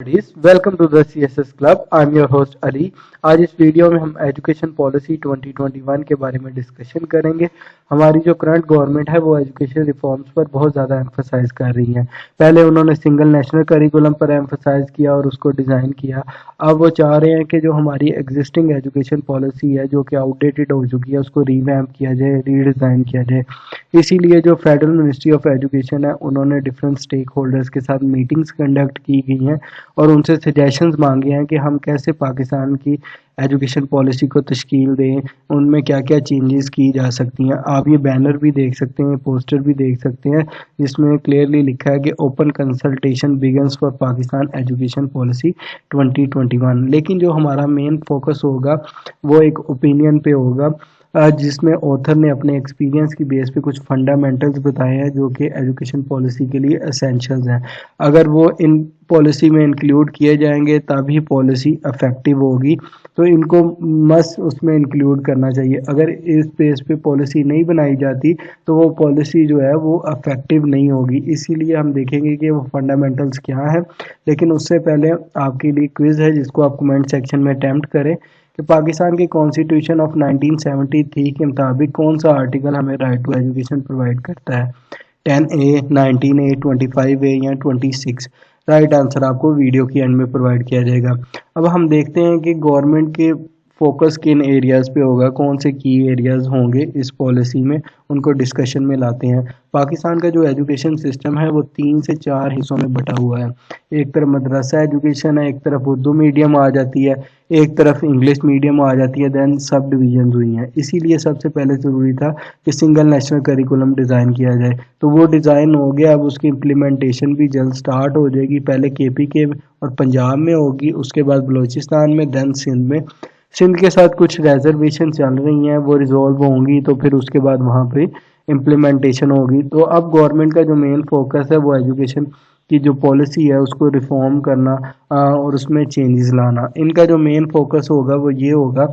Welcome to the CSS club. I am your host Ali. आज इस video में हम एजुकेशन पॉलिसी 2021 के बारे में डिस्कशन करेंगे। हमारी जो करंट गवर्नमेंट है वो एजुकेशन रिफॉर्म्स पर बहुत ज़्यादा एम्फोसाइज कर रही है। पहले उन्होंने सिंगल नेशनल करिकुलम पर एम्फोसाइज किया और उसको डिज़ाइन किया। अब वो चाह रहे हैं कि जो हमारी एग्जिस्टिंग एजुकेशन पॉलिसी है जो कि आउटडेटेड हो चुकी है उसको रीवैम्प किया जाए, रीडिज़ाइन किया जाए। इसीलिए जो फेडरल मिनिस्ट्री ऑफ एजुकेशन है उन्होंने डिफरेंट स्टेक होल्डर्स के साथ मीटिंग्स कंडक्ट की गई हैं और उनसे सजेशंस मांगे हैं कि हम कैसे पाकिस्तान की एजुकेशन पॉलिसी को तश्कील दें, उनमें क्या क्या चेंजेस की जा सकती हैं। आप ये बैनर भी देख सकते हैं, पोस्टर भी देख सकते हैं, जिसमें क्लियरली लिखा है कि open consultation begins for Pakistan education policy 2021। लेकिन जो हमारा मेन फोकस होगा वो एक ओपिनियन पे होगा, जिसमें ऑथर ने अपने एक्सपीरियंस की बेस पे कुछ फंडामेंटल्स बताए हैं जो कि एजुकेशन पॉलिसी के लिए एसेंशियल्स हैं। अगर वो इन पॉलिसी में इंक्लूड किए जाएंगे तभी पॉलिसी इफेक्टिव होगी, तो इनको मस्ट उसमें इंक्लूड करना चाहिए। अगर इस बेस पे पॉलिसी नहीं बनाई जाती तो वो पॉलिसी जो है वो इफेक्टिव नहीं होगी। इसीलिए हम देखेंगे कि वो फंडामेंटल्स क्या है। लेकिन उससे पहले आपके लिए क्विज है जिसको आप कमेंट सेक्शन में अटेम्प्ट करें कि पाकिस्तान के कॉन्स्टिट्यूशन ऑफ 1973 के मुताबिक कौन सा आर्टिकल हमें राइट टू एजुकेशन प्रोवाइड करता है। 10A, 19A, 25A या 26। राइट आंसर आपको वीडियो के एंड में प्रोवाइड किया जाएगा। अब हम देखते हैं कि गवर्नमेंट के फोकस किन एरियाज़ पे होगा, कौन से की एरियाज़ होंगे इस पॉलिसी में, उनको डिस्कशन में लाते हैं। पाकिस्तान का जो एजुकेशन सिस्टम है वो 3 से 4 हिस्सों में बटा हुआ है। एक तरफ मदरसा एजुकेशन है, एक तरफ उर्दू मीडियम आ जाती है, एक तरफ इंग्लिश मीडियम आ जाती है, देन सब डिवीजन हुई हैं। इसीलिए सबसे पहले ज़रूरी था कि सिंगल नेशनल करिकुलम डिज़ाइन किया जाए, तो वो डिज़ाइन हो गया। अब उसकी इम्प्लीमेंटेशन भी जल्द स्टार्ट हो जाएगी। पहले KP के और पंजाब में होगी, उसके बाद बलूचिस्तान में, देन सिंध में। सिंध के साथ कुछ रिजर्वेशन चल रही हैं, वो रिजॉल्व होंगी तो फिर उसके बाद वहाँ पे इम्प्लीमेंटेशन होगी। तो अब गवर्नमेंट का जो मेन फोकस है वो एजुकेशन की जो पॉलिसी है उसको रिफॉर्म करना और उसमें चेंजेस लाना। इनका जो मेन फोकस होगा वो ये होगा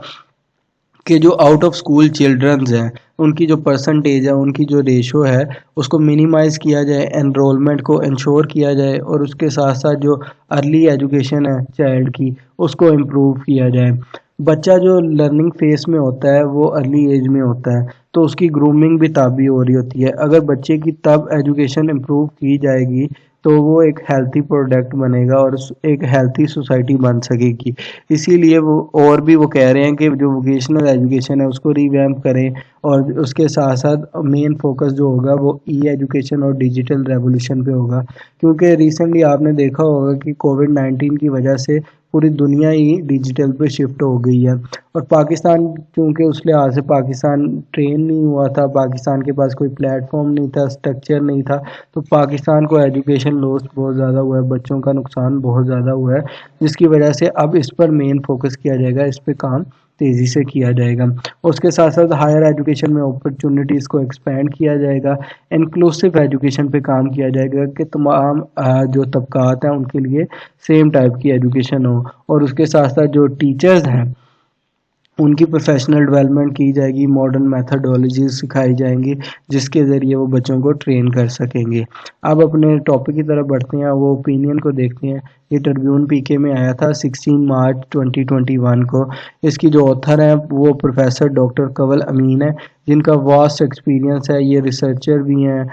कि जो आउट ऑफ स्कूल चिल्ड्रंस हैं उनकी जो परसेंटेज है, उनकी जो रेशो है उसको मिनिमाइज़ किया जाए, एनरोलमेंट को इंश्योर किया जाए और उसके साथ साथ जो अर्ली एजुकेशन है चाइल्ड की उसको इम्प्रूव किया जाए। बच्चा जो लर्निंग फेस में होता है वो अर्ली एज में होता है, तो उसकी ग्रूमिंग भी तभी हो रही होती है। अगर बच्चे की तब एजुकेशन इम्प्रूव की जाएगी तो वो एक हेल्थी प्रोडक्ट बनेगा और एक हेल्थी सोसाइटी बन सकेगी। इसीलिए वो कह रहे हैं कि जो वोकेशनल एजुकेशन है उसको रिवैम्प करें और उसके साथ साथ मेन फोकस जो होगा वो एजुकेशन और डिजिटल रेवोल्यूशन पे होगा। क्योंकि रिसेंटली आपने देखा होगा कि कोविड-19 की वजह से पूरी दुनिया ही डिजिटल पे शिफ्ट हो गई है और पाकिस्तान क्योंकि उस लिहाज से पाकिस्तान ट्रेन नहीं हुआ था, पाकिस्तान के पास कोई प्लेटफॉर्म नहीं था, स्ट्रक्चर नहीं था, तो पाकिस्तान को एजुकेशन लॉस बहुत ज़्यादा हुआ है, बच्चों का नुकसान बहुत ज़्यादा हुआ है, जिसकी वजह से अब इस पर मेन फोकस किया जाएगा, इस पर काम तेज़ी से किया जाएगा। उसके साथ साथ हायर एजुकेशन में अपॉर्चुनिटीज़ को एक्सपेंड किया जाएगा, इंक्लूसिव एजुकेशन पे काम किया जाएगा कि तमाम जो तबकात हैं उनके लिए सेम टाइप की एजुकेशन हो और उसके साथ साथ जो टीचर्स हैं उनकी प्रोफेशनल डेवलपमेंट की जाएगी, मॉडर्न मेथडोलॉजीज सिखाई जाएंगी जिसके ज़रिए वो बच्चों को ट्रेन कर सकेंगे। अब अपने टॉपिक की तरफ बढ़ते हैं, वो ओपिनियन को देखते हैं। ये ट्रिब्यून PK में आया था 16 मार्च 2021 को। इसकी जो ऑथर हैं वो प्रोफेसर डॉक्टर कंवल अमीन है, जिनका वास्ट एक्सपीरियंस है। ये रिसर्चर भी हैं,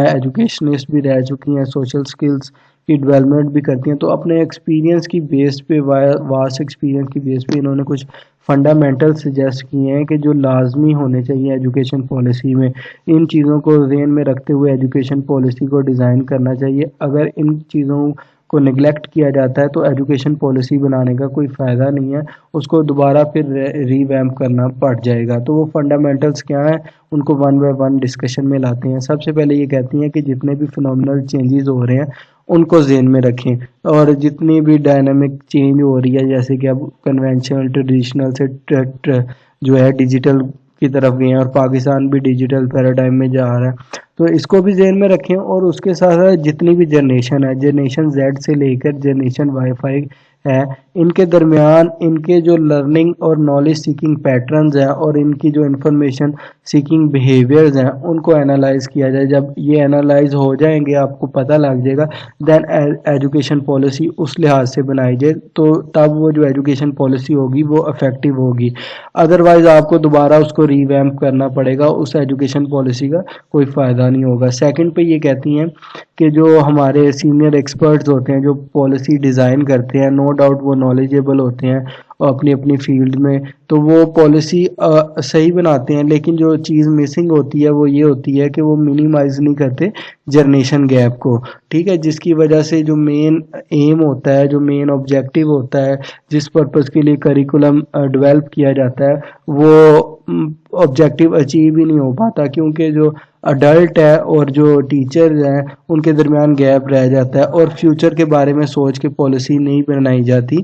एजुकेशनिस्ट भी रह चुकी हैं, सोशल स्किल्स की डेवलपमेंट भी करती हैं। तो अपने एक्सपीरियंस की बेस पे, वास्ट एक्सपीरियंस की बेस पे इन्होंने कुछ फंडामेंटल सजेस्ट किए हैं कि जो लाजमी होने चाहिए एजुकेशन पॉलिसी में। इन चीज़ों को ज़हन में रखते हुए एजुकेशन पॉलिसी को डिज़ाइन करना चाहिए। अगर इन चीज़ों को निगलेक्ट किया जाता है तो एजुकेशन पॉलिसी बनाने का कोई फ़ायदा नहीं है, उसको दोबारा फिर रीवैम्प करना पड़ जाएगा। तो वो फंडामेंटल्स क्या हैं उनको वन बाय वन डिस्कशन में लाते हैं। सबसे पहले ये कहती हैं कि जितने भी फिनोमिनल चेंजेस हो रहे हैं उनको ज़हन में रखें और जितनी भी डायनामिक चेंज हो रही है, जैसे कि अब कन्वेंशनल ट्रेडिशनल से जो है डिजिटल की तरफ गए हैं और पाकिस्तान भी डिजिटल पैराडाइम में जा रहा है, تو اس کو بھی ذہن میں رکھیں، اور اس کے ساتھ ساتھ جتنی بھی جنریشن ہے، جنریشن زیڈ سے لے کر جنریشن وائی فائی ہے، ان کے درمیان ان کے جو لرننگ اور نالج سیکنگ پیٹرنز ہیں اور ان کی جو انفارمیشن سیکنگ بیہیویئرز ہیں ان کو انالائز کیا جائے. جب یہ انالائز ہو جائیں گے، آپ کو پتہ لگ جائے گا، دین ایجوکیشن پالیسی اس لحاظ سے بنائی جائے، تو تب وہ جو ایجوکیشن پالیسی ہوگی وہ افیکٹو ہوگی. ادروائز آپ کو دوبارہ اس کو ریویمپ کرنا پڑے گا، اس ایجوکیشن پالیسی کا کوئی فائدہ نہیں ہوگا. سیکنڈ پہ یہ کہتی ہیں کہ جو ہمارے سینئر ایکسپرٹس ہوتے ہیں جو پالیسی ڈیزائن کرتے ہیں، نو ڈاؤٹ وہ نالجیبل ہوتے ہیں اپنی اپنی فیلڈ میں، تو وہ پالیسی صحیح بناتے ہیں، لیکن جو چیز مسنگ ہوتی ہے وہ یہ ہوتی ہے کہ وہ منیمائز نہیں کرتے جنریشن گیپ کو. ٹھیک ہے، جس کی وجہ سے جو مین ایم ہوتا ہے، جو مین آبجیکٹیو ہوتا ہے، جس پرپز کے لیے کریکولم ڈیولپ کیا جاتا ہے، وہ آبجیکٹیو اچیو ہی نہیں ہو پاتا، کیونکہ جو اڈلٹ ہے اور جو ٹیچر ہیں ان کے درمیان گیپ رہ جاتا ہے اور فیوچر کے بارے میں سوچ کے پالیسی نہیں بنائی جاتی.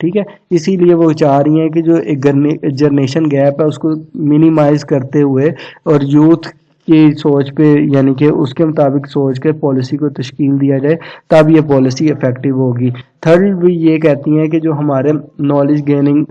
ٹھیک ہے، اسی لیے وہ چاہ رہی ہیں کہ جو ایک جنریشن گیپ ہے اس کو منیمائز کرتے ہوئے اور یوتھ کی سوچ پہ، یعنی کہ اس کے مطابق سوچ کے پالیسی کو تشکیل دیا جائے، تب یہ پالیسی افیکٹو ہوگی. تھرڈ بھی یہ کہتی ہیں کہ جو ہمارے نالج گیننگ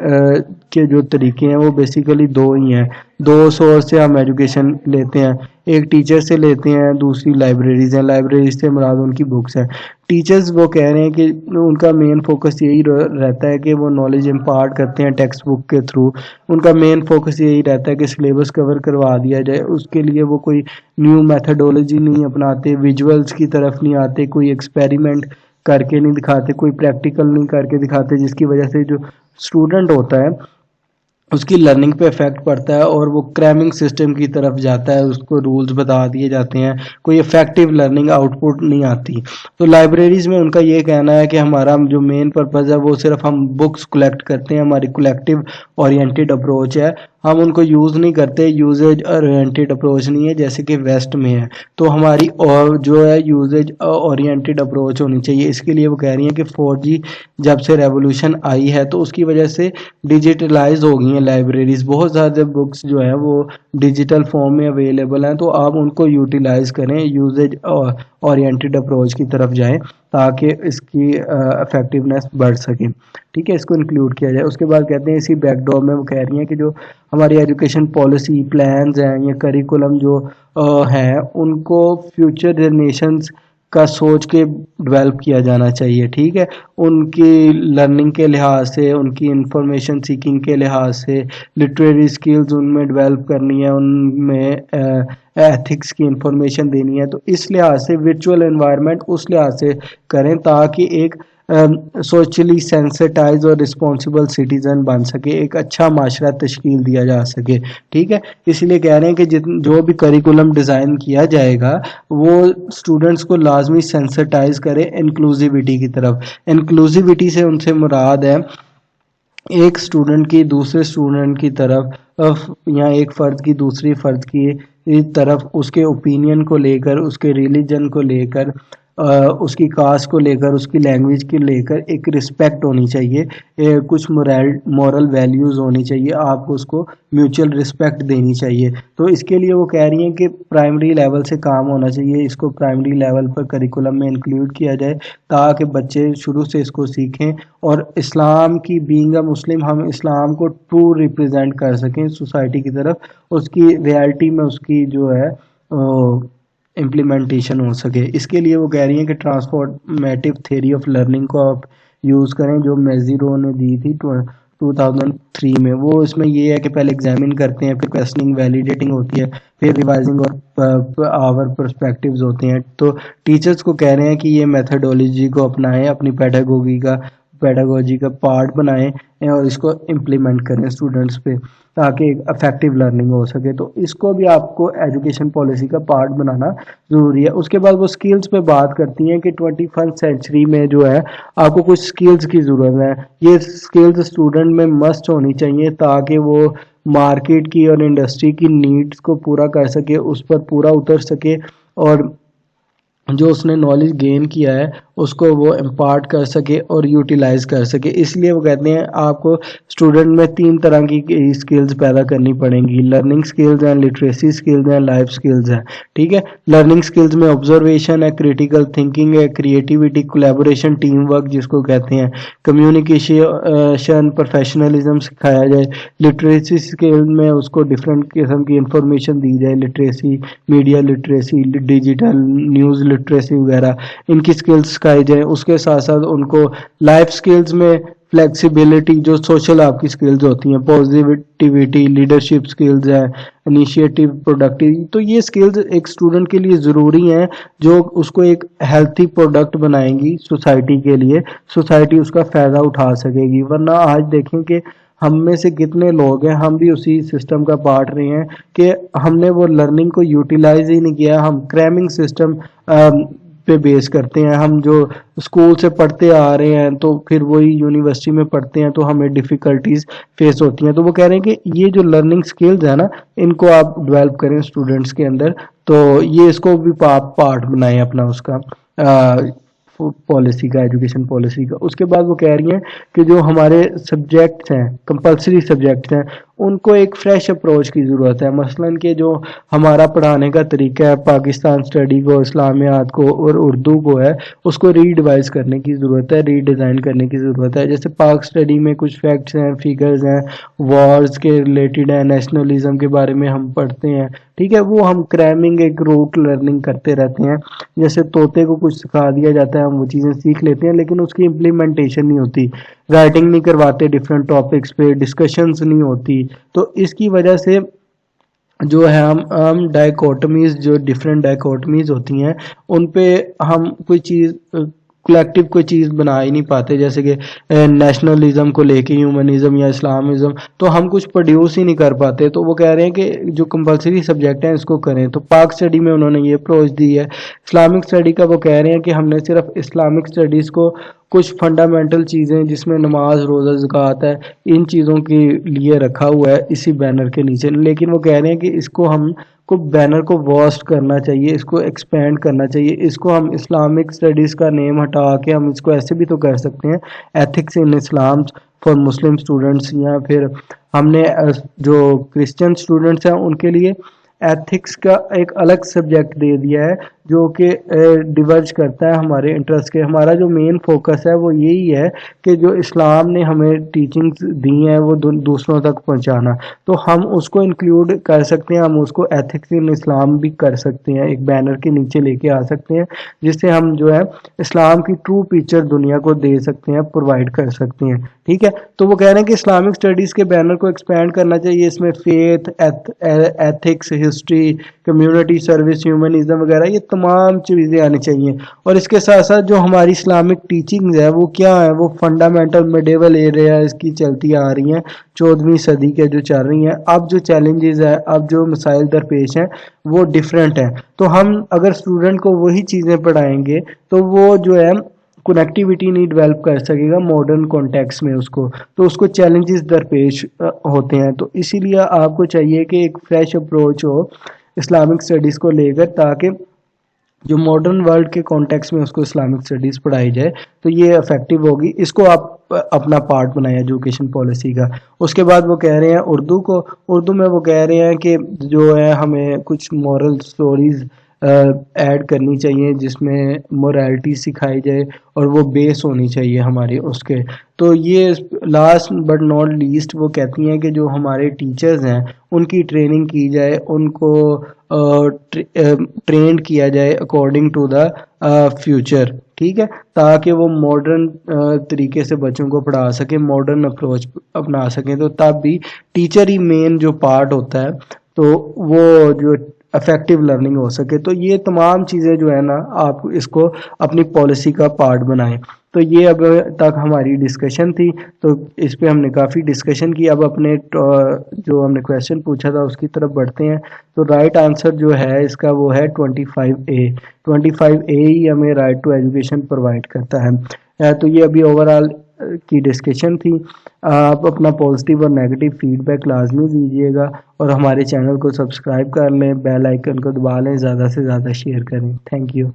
کے جو طریقے ہیں وہ بیسیکلی دو ہی ہیں. دو سورس سے ہم ایجوکیشن لیتے ہیں، ایک ٹیچر سے لیتے ہیں، دوسری لائبریریز ہیں. لائبریریز سے مراد ان کی بکس ہیں. ٹیچرز وہ کہہ رہے ہیں کہ ان کا مین فوکس یہی رہتا ہے کہ وہ نالج امپارٹ کرتے ہیں ٹیکسٹ بک کے تھرو. ان کا مین فوکس یہی رہتا ہے کہ سلیبس کور کروا دیا جائے. اس کے لیے وہ کوئی نیو میتھڈولوجی نہیں اپناتے، ویژولز کی طرف نہیں آتے، کوئی ایکسپیریمنٹ کر کے نہیں دکھاتے، کوئی پریکٹیکل نہیں کر کے دکھاتے، جس کی وجہ سے جو اسٹوڈنٹ ہوتا ہے اس کی لرننگ پہ افیکٹ پڑتا ہے اور وہ کریمنگ سسٹم کی طرف جاتا ہے، اس کو رولز بتا دیے جاتے ہیں، کوئی افیکٹو لرننگ آؤٹ پٹ نہیں آتی. تو لائبریریز میں ان کا یہ کہنا ہے کہ ہمارا جو مین پرپز ہے وہ صرف ہم بکس کلیکٹ کرتے ہیں، ہماری کلیکٹیو اورینٹیڈ اپروچ ہے، ہم ان کو یوز نہیں کرتے، یوزیج اورینٹیڈ اپروچ نہیں ہے جیسے کہ ویسٹ میں ہے. تو ہماری اور جو ہے یوزیج اورینٹیڈ اپروچ ہونی چاہیے. اس کے لیے وہ کہہ رہی ہیں کہ 4G جب سے ریولوشن آئی ہے تو اس کی وجہ سے ڈیجیٹلائز ہو گئی ہیں لائبریریز، بہت زیادہ بکس جو ہیں وہ ڈیجیٹل فارم میں اویلیبل ہیں، تو آپ ان کو یوٹیلائز کریں، یوزیج اورینٹیڈ اپروچ کی طرف جائیں تاکہ اس کی افیکٹونیس بڑھ سکے. ٹھیک ہے، اس کو انکلوڈ کیا جائے. اس کے بعد کہتے ہیں اسی بیک ڈور میں وہ کہہ رہی ہیں کہ جو ہماری ایجوکیشن پالیسی پلانز ہیں یا کریکولم جو ہیں ان کو فیوچر جنریشنز کا سوچ کے ڈیولپ کیا جانا چاہیے. ٹھیک ہے، ان کی لرننگ کے لحاظ سے، ان کی انفارمیشن سیکنگ کے لحاظ سے، لٹریری سکلز ان میں ڈیولپ کرنی ہے، ان میں ایتھکس کی انفارمیشن دینی ہے. تو اس لحاظ سے ورچوئل انوائرمنٹ اس لحاظ سے کریں تاکہ ایک سوشلی سینسٹائز اور رسپانسبل سٹیزن بن سکے، ایک اچھا معاشرہ تشکیل دیا جا سکے. ٹھیک ہے، اس لیے کہہ رہے ہیں کہ جو بھی کریکولم ڈیزائن کیا جائے گا وہ اسٹوڈنٹس کو لازمی سینسٹائز کرے انکلوزیوٹی کی طرف. انکلوزیوٹی سے ان سے مراد ہے ایک اسٹوڈنٹ کی دوسرے اسٹوڈنٹ کی طرف یا ایک فرد کی دوسری فرد کی طرف اس کے اوپینین کو لے کر، اس کے ریلیجن کو لے کر، اس کی کاسٹ کو لے کر، اس کی لینگویج کو لے کر ایک رسپیکٹ ہونی چاہیے، کچھ مورل ویلیوز ہونی چاہیے، آپ کو اس کو میوچل رسپیکٹ دینی چاہیے. تو اس کے لیے وہ کہہ رہی ہیں کہ پرائمری لیول سے کام ہونا چاہیے، اس کو پرائمری لیول پر کریکولم میں انکلوڈ کیا جائے تاکہ بچے شروع سے اس کو سیکھیں اور اسلام کی بینگ اے مسلم ہم اسلام کو ٹرو ریپرزینٹ کر سکیں سوسائٹی کی طرف، اس کی ریالٹی میں اس کی جو ہے امپلیمنٹیشن ہو سکے. اس کے لیے وہ کہہ رہی ہیں کہ ٹرانسفارمیٹیو تھیوری آف لرننگ کو آپ یوز کریں جو میزیرو نے دی تھی 2003 میں. وہ اس میں یہ ہے کہ پہلے ایگزامن کرتے ہیں، پھر کویسچننگ ویلیڈیٹنگ ہوتی ہے، پھر ریوائزنگ اور آور پرسپیکٹیوز ہوتے ہیں. تو ٹیچرز کو کہہ رہے ہیں کہ یہ میتھڈولوجی کو اپنائیں، اپنی پیڈاگوجی کا پارٹ بنائیں اور اس کو امپلیمنٹ کریں اسٹوڈنٹس پہ تاکہ ایک افیکٹو لرننگ ہو سکے. تو اس کو بھی آپ کو ایجوکیشن پالیسی کا پارٹ بنانا ضروری ہے. اس کے بعد وہ سکلز پہ بات کرتی ہیں کہ 21st سینچری میں جو ہے آپ کو کچھ سکلز کی ضرورت ہے. یہ سکلز اسٹوڈنٹ میں مسٹ ہونی چاہیے تاکہ وہ مارکیٹ کی اور انڈسٹری کی نیڈز کو پورا کر سکے، اس پر پورا اتر سکے اور جو اس نے نالج گین کیا ہے उसको वो इम्पार्ट कर सके और यूटिलाइज कर सके। इसलिए वो कहते हैं आपको स्टूडेंट में 3 तरह की स्किल्स पैदा करनी पड़ेंगी, लर्निंग स्किल्स हैं, लिटरेसी स्किल्स हैं, लाइफ स्किल्स हैं। ठीक है, लर्निंग स्किल्स में ऑब्जर्वेशन है, क्रिटिकल थिंकिंग है, क्रिएटिविटी, कोलैबोरेशन, टीम वर्क जिसको कहते हैं, कम्युनिकेशन, प्रोफेशनलिज्म सिखाया जाए। लिटरेसी स्किल में उसको डिफरेंट किस्म की इंफॉर्मेशन दी जाए, literacy, media literacy, digital news literacy वगैरह, इनकी स्किल्स सिखाई जाए। उसके साथ साथ उनको लाइफ स्किल्स में फ्लेक्सिबिलिटी, जो सोशल आपकी स्किल्स होती हैं, पॉजिटिविटी, लीडरशिप स्किल्स है, इनिशिएटिव, प्रोडक्टिव, तो ये स्किल्स एक स्टूडेंट के लिए ज़रूरी हैं जो उसको एक हेल्थी प्रोडक्ट बनाएंगी सोसाइटी के लिए, सोसाइटी उसका फ़ायदा उठा सकेगी। वरना आज देखें कि हम में से कितने लोग हैं, हम भी उसी सिस्टम का पार्ट रहे हैं कि हमने वो लर्निंग को यूटिलाइज ही नहीं किया। हम क्रैमिंग सिस्टम पे बेस करते हैं, हम जो स्कूल से पढ़ते आ रहे हैं तो फिर वही यूनिवर्सिटी में पढ़ते हैं तो हमें डिफ़िकल्टीज फेस होती हैं। तो वो कह रहे हैं कि ये जो लर्निंग स्किल्स है ना, इनको आप डेवलप करें स्टूडेंट्स के अंदर, तो ये इसको भी पार्ट बनाएं अपना उसका पॉलिसी का, एजुकेशन पॉलिसी का। उसके बाद वो कह रही हैं कि जो हमारे सब्जेक्ट्स हैं, कंपलसरी सब्जेक्ट्स हैं, उनको एक फ्रेश अप्रोच की ज़रूरत है। मसलन कि जो हमारा पढ़ाने का तरीका है, पाकिस्तान स्टडी को, इस्लामियात को और उर्दू को है, उसको रीडिवाइज करने की ज़रूरत है, रीडिज़ाइन करने की ज़रूरत है। जैसे पाक स्टडी में कुछ फैक्ट्स हैं, फिगर्स हैं, वॉर्स के रिलेटेड हैं, नेशनलिज्म के बारे में हम पढ़ते हैं। ठीक है, वो हम क्रैमिंग एक रूट लर्निंग करते रहते हैं। जैसे तोते को कुछ सिखा दिया जाता है, हम वो चीज़ें सीख लेते हैं, लेकिन उसकी इम्प्लीमेंटेशन नहीं होती, राइटिंग नहीं करवाते, डिफरेंट टॉपिक्स पे डिस्कशंस नहीं होती। तो इसकी वजह से जो है हम डाइकोटमीज, जो डिफरेंट डाइकोटमीज होती हैं, उन पे हम कोई चीज़ कलेक्टिव कोई चीज़ बना ही नहीं पाते। जैसे कि नेशनलिज्म को लेके ह्यूमनिज्म या इस्लामिज्म, तो हम कुछ प्रोड्यूस ही नहीं कर पाते। तो वो कह रहे हैं कि जो कंपलसरी सब्जेक्ट हैं इसको करें। तो पाक स्टडी में उन्होंने ये अप्रोच दी है। इस्लामिक स्टडी का वो कह रहे हैं कि हमने सिर्फ इस्लामिक स्टडीज़ को कुछ फंडामेंटल चीज़ें जिसमें नमाज, रोज़ा, ज़कात है, इन चीज़ों के लिए रखा हुआ है इसी बैनर के नीचे। लेकिन वो कह रहे हैं कि इसको हम को बैनर को वास्ट करना चाहिए, इसको एक्सपेंड करना चाहिए, इसको हम इस्लामिक स्टडीज़ का नेम हटा के हम इसको ऐसे भी तो कर सकते हैं, ethics in Islam for Muslim students, या फिर हमने जो क्रिश्चियन स्टूडेंट्स हैं उनके लिए एथिक्स का एक अलग सब्जेक्ट दे दिया है जो कि डिवर्ज करता है हमारे इंटरेस्ट के। हमारा जो मेन फोकस है वो यही है कि जो इस्लाम ने हमें टीचिंग्स दी हैं वो दूसरों तक पहुंचाना। तो हम उसको इंक्लूड कर सकते हैं, हम उसको एथिक्स इन इस्लाम भी कर सकते हैं, एक बैनर के नीचे लेके आ सकते हैं, जिससे हम जो है इस्लाम की ट्रू पिक्चर दुनिया को दे सकते हैं, प्रोवाइड कर सकते हैं। ठीक है, तो वो कह रहे हैं कि इस्लामिक स्टडीज़ के बैनर को एक्सपेंड करना चाहिए, इसमें faith, ethics, history, community service, humanism वगैरह ये तमाम चीज़ें आनी चाहिए। और इसके साथ साथ जो हमारी इस्लामिक टीचिंग्स है वो क्या है, वो फंडामेंटल मिडेवल एरिया इसकी चलती आ रही हैं, 14वीं सदी के जो चल रही हैं। अब जो चैलेंजेस है, अब जो मसाइल दरपेश हैं वो डिफरेंट हैं। तो हम अगर स्टूडेंट को वही चीज़ें पढ़ाएंगे तो वो जो है कनेक्टिविटी नहीं डेवलप कर सकेगा मॉडर्न कॉन्टेक्स्ट में, उसको चैलेंजेस दरपेश होते हैं। तो इसीलिए आपको चाहिए कि एक फ्रेश अप्रोच हो इस्लामिक स्टडीज़ को लेकर, ताकि जो मॉडर्न वर्ल्ड के कॉन्टेक्स्ट में उसको इस्लामिक स्टडीज़ पढ़ाई जाए, तो ये इफेक्टिव होगी। इसको आप अपना पार्ट बनाए एजुकेशन पॉलिसी का। उसके बाद वो कह रहे हैं उर्दू में वो कह रहे हैं कि जो है हमें कुछ मॉरल स्टोरीज ऐड करनी चाहिए जिसमें मोरालिटी सिखाई जाए और वो बेस होनी चाहिए हमारी उसके। तो ये लास्ट बट नॉट लीस्ट वो कहती हैं कि जो हमारे टीचर्स हैं उनकी ट्रेनिंग की जाए, उनको ट्रेंड किया जाए अकॉर्डिंग टू द फ्यूचर। ठीक है, ताकि वो मॉडर्न तरीके से बच्चों को पढ़ा सके, मॉडर्न अप्रोच अपना सकें। तो तब भी टीचर ही मेन जो पार्ट होता है तो वो जो इफेक्टिव लर्निंग हो सके। तो ये तमाम चीज़ें जो है ना, आप इसको अपनी पॉलिसी का पार्ट बनाएं। तो ये अब तक हमारी डिस्कशन थी, तो इस पे हमने काफ़ी डिस्कशन की। अब अपने जो हमने क्वेश्चन पूछा था उसकी तरफ बढ़ते हैं। तो राइट आंसर जो है इसका वो है 25A। 25A ही हमें राइट टू एजुकेशन प्रोवाइड करता है। तो ये अभी ओवरऑल की डिस्कशन थी। आप अपना पॉजिटिव और नेगेटिव फीडबैक लाजमी दीजिएगा और हमारे चैनल को सब्सक्राइब कर लें, बेल आइकन को दबा लें, ज़्यादा से ज़्यादा शेयर करें। Thank you.